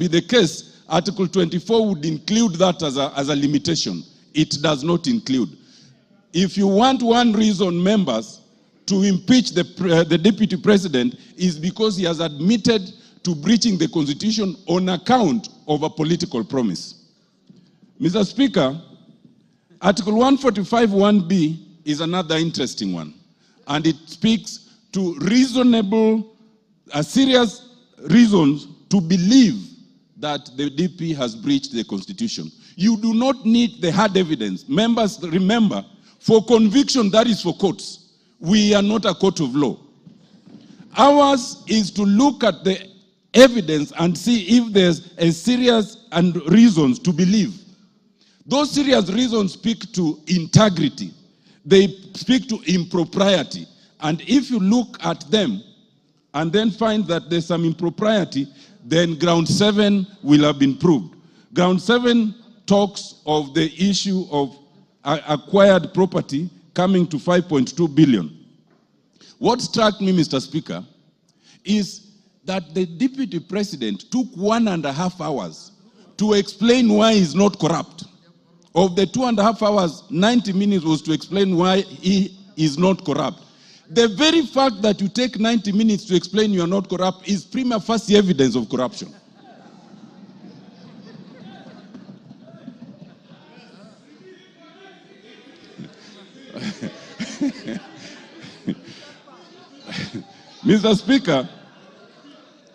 be the case, Article 24 would include that as a limitation. It does not include. If you want one reason, members, to impeach the deputy president is because he has admitted to breaching the constitution on account of a political promise. Mr. Speaker, Article 145(1)(b) is another interesting one, and it speaks to reasonable, serious reasons to believe that the DP has breached the constitution. You do not need the hard evidence. Members, remember, for conviction, that is for courts. We are not a court of law. Ours is to look at the evidence and see if there's a serious and reasons to believe. Those serious reasons speak to integrity. They speak to impropriety. And if you look at them and then find that there's some impropriety, then ground 7 will have been proved. Ground 7 talks of the issue of acquired property coming to 5.2 billion. What struck me, Mr. Speaker, is that the deputy president took 1.5 hours to explain why he's not corrupt. Of the 2.5 hours, 90 minutes was to explain why he is not corrupt. The very fact that you take 90 minutes to explain you are not corrupt is prima facie evidence of corruption. Mr. Speaker,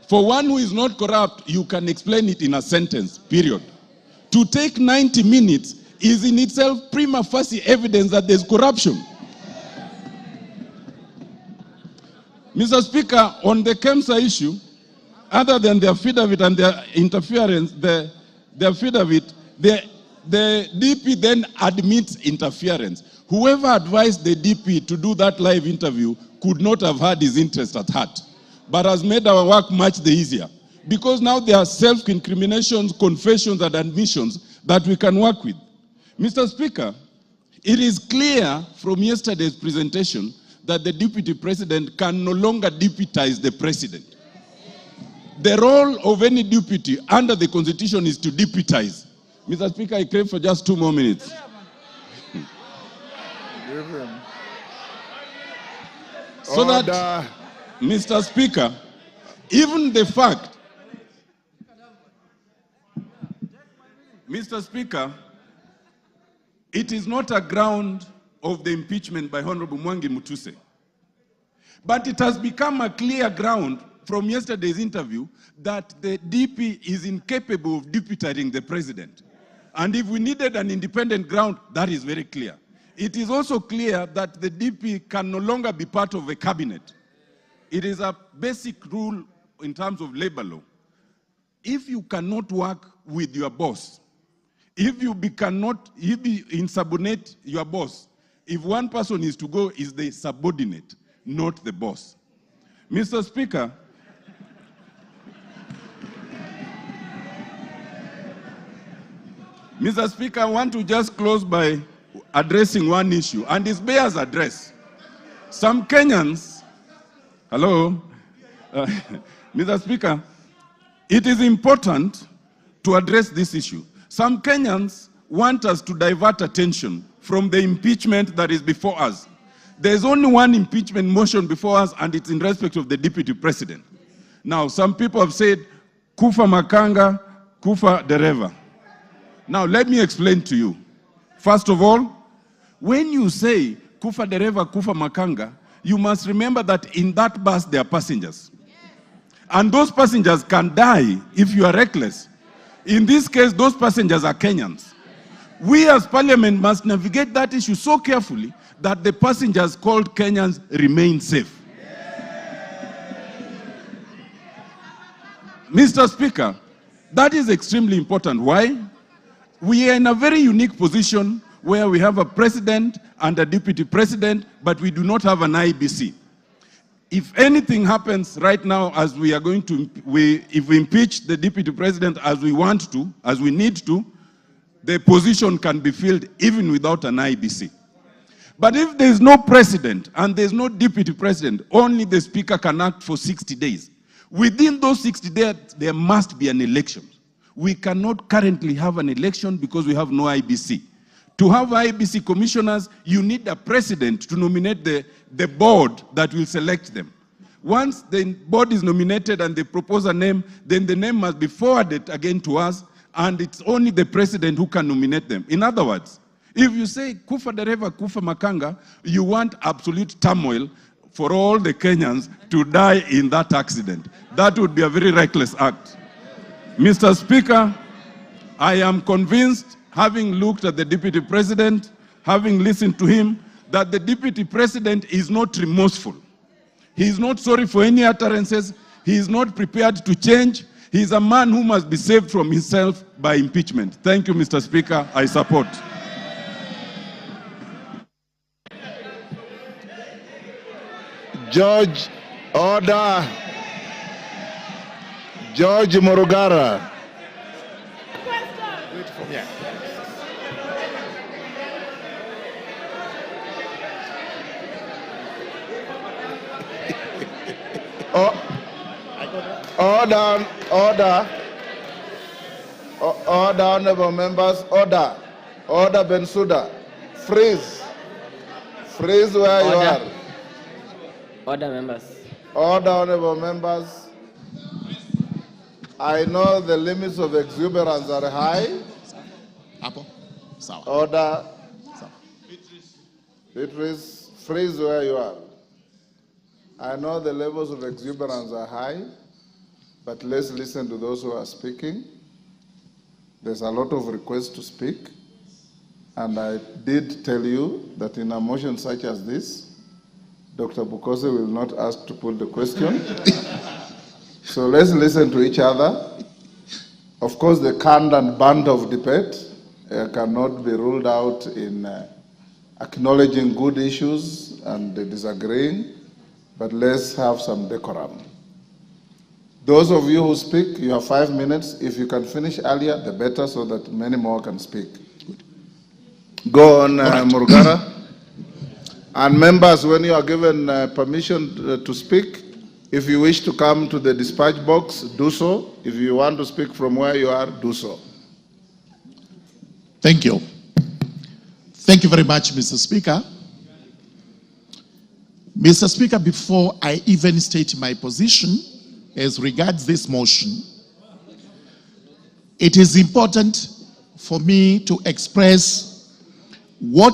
for one who is not corrupt, you can explain it in a sentence, period. To take 90 minutes is in itself prima facie evidence that there's corruption. Mr. Speaker, on the KEMSA issue, other than the affidavit and their interference, the affidavit, the DP then admits interference. Whoever advised the DP to do that live interview could not have had his interest at heart, but has made our work much easier. Because now there are self-incriminations, confessions, and admissions that we can work with. Mr. Speaker, it is clear from yesterday's presentation that the deputy president can no longer deputize the president. The role of any deputy under the constitution is to deputize. Mr. Speaker, I crave for just 2 more minutes. So that, Mr. Speaker, even the fact, Mr. Speaker, it is not a ground of the impeachment by Honorable Mwangi Mutuse. But it has become a clear ground from yesterday's interview that the DP is incapable of deputizing the president. And if we needed an independent ground, that is very clear. It is also clear that the DP can no longer be part of a cabinet. It is a basic rule in terms of labor law. If you cannot work with your boss, if you insubordinate your boss, if one person is to go, is the subordinate, not the boss. Mr. Speaker, Mr. Speaker, I want to just close by addressing one issue, and it bears address. Some Kenyans, hello, Mr. Speaker, it is important to address this issue. Some Kenyans want us to divert attention from the impeachment that is before us. There's only one impeachment motion before us, and it's in respect of the deputy president. Now, some people have said, Kufa Makanga, Kufa Dereva. Now, let me explain to you. First of all, when you say Kufa Dereva, Kufa Makanga, you must remember that in that bus there are passengers. And those passengers can die if you are reckless. In this case, those passengers are Kenyans. We as parliament must navigate that issue so carefully that the passengers called Kenyans remain safe. Mr. Speaker, that is extremely important. Why? We are in a very unique position where we have a president and a deputy president, but we do not have an IBC. If anything happens right now, as we are going to, if we impeach the deputy president as we want to, as we need to, the position can be filled even without an IBC. But if there is no president and there is no deputy president, only the speaker can act for 60 days. Within those 60 days, there must be an election. We cannot currently have an election because we have no IBC. To have IBC commissioners, you need a president to nominate the board that will select them. Once the board is nominated and they propose a name, then the name must be forwarded again to us, and it's only the president who can nominate them. In other words, if you say Kufa, Dereva, Kufa, Makanga, you want absolute turmoil for all the Kenyans to die in that accident. That would be a very reckless act. Mr. Speaker, I am convinced, having looked at the Deputy President, having listened to him, that the Deputy President is not remorseful. He is not sorry for any utterances. He is not prepared to change. He is a man who must be saved from himself by impeachment. Thank you, Mr. Speaker. I support. George, order. George Morugara. Order, order. Order, honorable members, order. Order, Bensouda. Freeze. Freeze where you are. Order, members. Order, honorable members. I know the limits of exuberance are high. Order. Beatrice, freeze where you are. I know the levels of exuberance are high, but let's listen to those who are speaking. There's a lot of requests to speak, and I did tell you that in a motion such as this, Dr. Bukose will not ask to put the question. So let's listen to each other. Of course, the canned and band of debate cannot be ruled out in acknowledging good issues and disagreeing, but let's have some decorum. Those of you who speak, you have 5 minutes. If you can finish earlier, the better, so that many more can speak. Good. Go on, Murugara. And members, when you are given permission to speak, if you wish to come to the dispatch box, do so. If you want to speak from where you are, do so. Thank you. Thank you very much, Mr. Speaker. Mr. Speaker, before I even state my position as regards this motion, it is important for me to express what